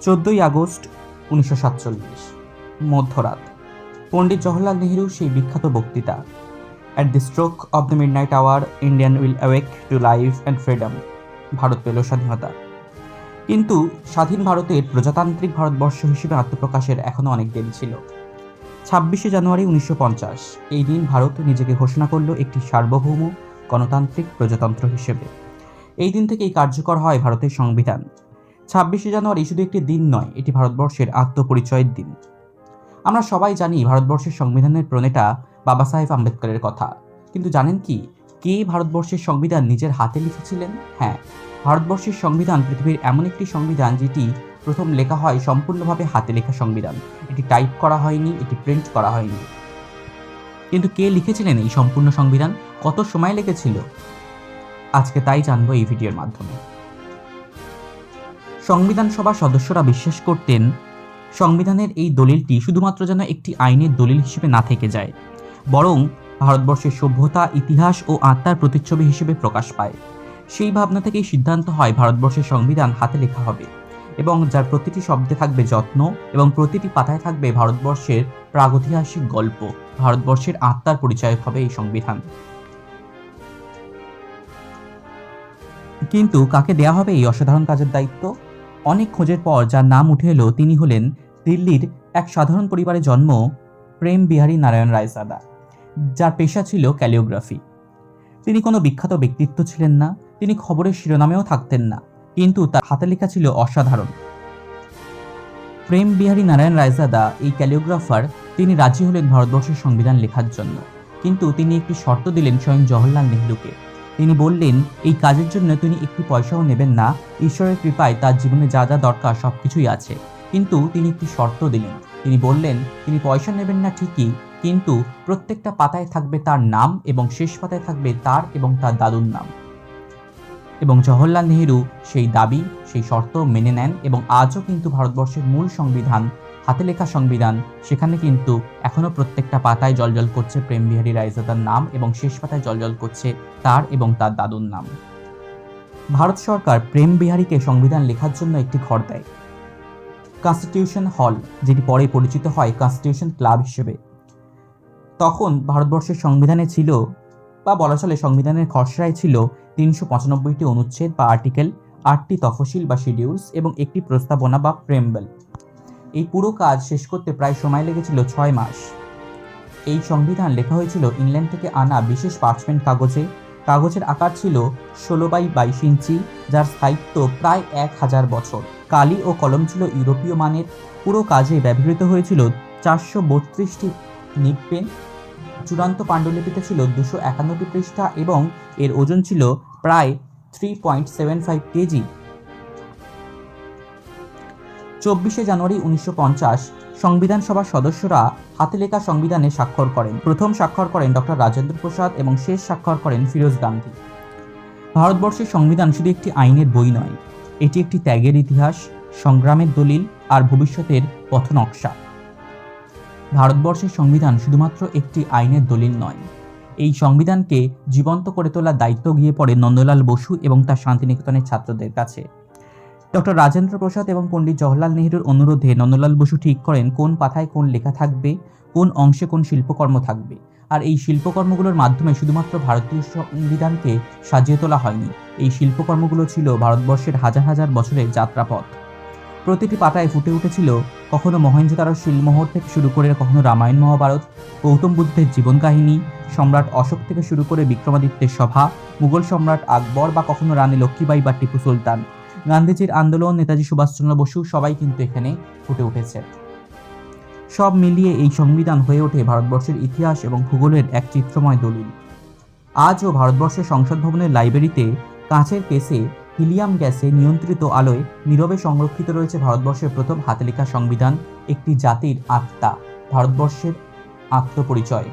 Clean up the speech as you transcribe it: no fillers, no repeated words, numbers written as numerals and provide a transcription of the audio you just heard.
14 August 1947 মধ্যরাত। পণ্ডিত জওহরলাল নেহরুর সেই বিখ্যাত বক্তৃতা, at the stroke of the midnight hour Indian will awake to life and freedom. Bharat পেল স্বাধীনতা। কিন্তু স্বাধীন ভারতের প্রজাতান্ত্রিক ভারতবর্ষ হিসেবে আত্মপ্রকাশের এখনও অনেক দেরি ছিল। 26শে জানুয়ারি 1950 এই দিন ভারত নিজেকে ঘোষণা করল একটি সার্বভৌম গণতান্ত্রিক প্রজাতন্ত্র হিসেবে। এই দিন থেকেই কার্যকর হয় ভারতের সংবিধান। 26শে জানুয়ারি শুধু একটি দিন নয়, এটি ভারতবর্ষের আত্মপরিচয়ের দিন। আমরা সবাই জানি ভারতবর্ষের সংবিধানের প্রণেতা বাবা সাহেব আম্বেদকরের কথা, কিন্তু জানেন কি, কে ভারতবর্ষের সংবিধান নিজের হাতে লিখেছিলেন? হ্যাঁ, ভারতবর্ষের সংবিধান পৃথিবীর এমন একটি সংবিধান যেটি প্রথম লেখা হয় সম্পূর্ণভাবে হাতে লেখা সংবিধান। এটি টাইপ করা হয়নি, এটি প্রিন্ট করা হয়নি। কিন্তু কে লিখেছিলেন এই সম্পূর্ণ সংবিধান? কত সময় লেগেছিল? আজকে তাই জানবো এই ভিডিওর মাধ্যমে। সংবিধান সভার সদস্যরা বিশ্বাস করতেন সংবিধানের এই দলিলটি শুধুমাত্র যেন একটি আইনের দলিল হিসেবে না থেকে যায়, বরং ভারতবর্ষের সভ্যতা, ইতিহাস ও আত্মার প্রতিচ্ছবি হিসেবে প্রকাশ পায়। সেই ভাবনা থেকেই সিদ্ধান্ত হয় ভারতবর্ষের সংবিধান হাতে লেখা হবে এবং যার প্রতিটি শব্দে থাকবে যত্ন এবং প্রতিটি পাতায় থাকবে ভারতবর্ষের প্রাগৈতিহাসিক গল্প। ভারতবর্ষের আত্মার পরিচয় হবে এই সংবিধান। কিন্তু কাকে দেয়া হবে এই অসাধারণ কাজের দায়িত্ব? অনেক খোঁজের পর যার নাম উঠে এলো তিনি হলেন দিল্লির এক সাধারণ পরিবারে জন্ম প্রেম বিহারী নারায়ণ রায়জাদা, যার পেশা ছিল ক্যালিওগ্রাফি। তিনি কোনো বিখ্যাত ব্যক্তিত্ব ছিলেন না, তিনি খবরের শিরোনামেও থাকতেন না, কিন্তু তার হাতে লেখা ছিল অসাধারণ। প্রেম বিহারী নারায়ণ রায়জাদা এই ক্যালিওগ্রাফার, তিনি রাজি হলেন ভারতবর্ষের সংবিধান লেখার জন্য, কিন্তু তিনি একটি শর্ত দিলেন স্বয়ং জওহরলাল নেহরুকে। তিনি বললেন এই কাজের জন্য তিনি একটি পয়সাও নেবেন না, ঈশ্বরের কৃপায় তার জীবনে যা যা দরকার সবকিছুই আছে। কিন্তু তিনি একটি শর্ত দিলেন। তিনি বললেন তিনি পয়সা নেবেন না ঠিকই, কিন্তু প্রত্যেকটা পাতায় থাকবে তার নাম এবং শেষ পাতায় থাকবে তার এবং তার দাদুর নাম। এবং জওহরলাল নেহরু সেই দাবি, সেই শর্ত মেনে নেন এবং আজও কিন্তু ভারতবর্ষের মূল সংবিধান, হাতে লেখা সংবিধান, সেখানে কিন্তু এখনো প্রত্যেকটা পাতায় জলজল করছে প্রেম বিহারী রায়জাদার নাম এবং শেষ পাতায় জলজল করছে তার এবং তার দাদুর নাম। ভারত সরকার প্রেম বিহারীকে সংবিধান লেখার জন্য একটি ঘর দেয়, কনস্টিটিউশন হল, যেটি পরে পরিচিত হয় কনস্টিটিউশন ক্লাব হিসেবে। তখন ভারতবর্ষের সংবিধানে ছিল, বা বলা চলে সংবিধানের খসড়ায় ছিল 395টি অনুচ্ছেদ বা আর্টিকেল, 8টি তফসিল বা শিডিউলস এবং একটি প্রস্তাবনা বা প্রেমবেল। এই পুরো কাজ শেষ করতে প্রায় সময় লেগেছিল 6 মাস। এই সংবিধান লেখা হয়েছিল ইংল্যান্ড থেকে আনা বিশেষ পার্চমেন্ট কাগজে। কাগজের আকার ছিল 16x22 ইঞ্চি, যার স্থায়িত্ব প্রায় 1000 বছর। কালি ও কলম ছিল ইউরোপীয় মানের। পুরো কাজে ব্যবহৃত হয়েছিল 432টি নিব পেন। চূড়ান্ত পাণ্ডুলিপিতে ছিল 251টি পৃষ্ঠা এবং এর ওজন ছিল প্রায় 3.75 কেজি। 24শে জানুয়ারি 1950 সংবিধান সভার সদস্যরা হাতে লেখা সংবিধানে স্বাক্ষর করেন। প্রথম স্বাক্ষর করেন ডক্টর রাজেন্দ্র প্রসাদ এবং শেষ স্বাক্ষর করেন ফিরোজ গান্ধী। ভারতবর্ষের সংবিধান শুধু একটি আইনের বই নয়, এটি একটি ত্যাগের ইতিহাস, সংগ্রামের দলিল আর ভবিষ্যতের পথনকশা। ভারতবর্ষের সংবিধান শুধুমাত্র একটি আইনের দলিল নয়, এই সংবিধানকে জীবন্ত করে তোলার দায়িত্ব গিয়ে পড়ে নন্দলাল বসু এবং তার শান্তিনিকেতনের ছাত্রদের কাছে। ডক্টর রাজেন্দ্র প্রসাদ এবং পণ্ডিত জওহরলাল নেহরুর অনুরোধে নন্দলাল বসু ঠিক করেন কোন পাতায় কোন লেখা থাকবে, কোন অংশে কোন শিল্পকর্ম থাকবে। আর এই শিল্পকর্মগুলোর মাধ্যমে শুধুমাত্র ভারতীয় সংবিধানকে সাজিয়ে তোলা হয়নি, এই শিল্পকর্মগুলো ছিল ভারতবর্ষের হাজার হাজার বছরের যাত্রাপথ। প্রতিটি পাতায় ফুটে উঠেছিল কখনো মহেঞ্জোদারোর শিলমোহর থেকে শুরু করে কখনো রামায়ণ মহাভারত, গৌতম বুদ্ধের জীবন কাহিনী, সম্রাট অশোক থেকে শুরু করে বিক্রমাদিত্যের সভা, মুঘল সম্রাট আকবর বা কখনো রানী লক্ষ্মীবাঈ বা টিপু সুলতান, গান্ধীজির আন্দোলন, নেতাজি সুভাষচন্দ্র বসু, সবাই কিন্তু এখানে ফুটে উঠেছে। সব মিলিয়ে এই সংবিধান হয়ে ওঠে ভারতবর্ষের ইতিহাস এবং ভূগোলের এক চিত্রময় দলিল। আজও ভারতবর্ষের সংসদ ভবনের লাইব্রেরিতে কাঁচের কেসে হিলিয়াম গ্যাসে নিয়ন্ত্রিত আলোয় নীরবে সংরক্ষিত রয়েছে ভারতবর্ষের প্রথম হাতে লেখা সংবিধান, একটি জাতির আত্মা, ভারতবর্ষের আত্মপরিচয়।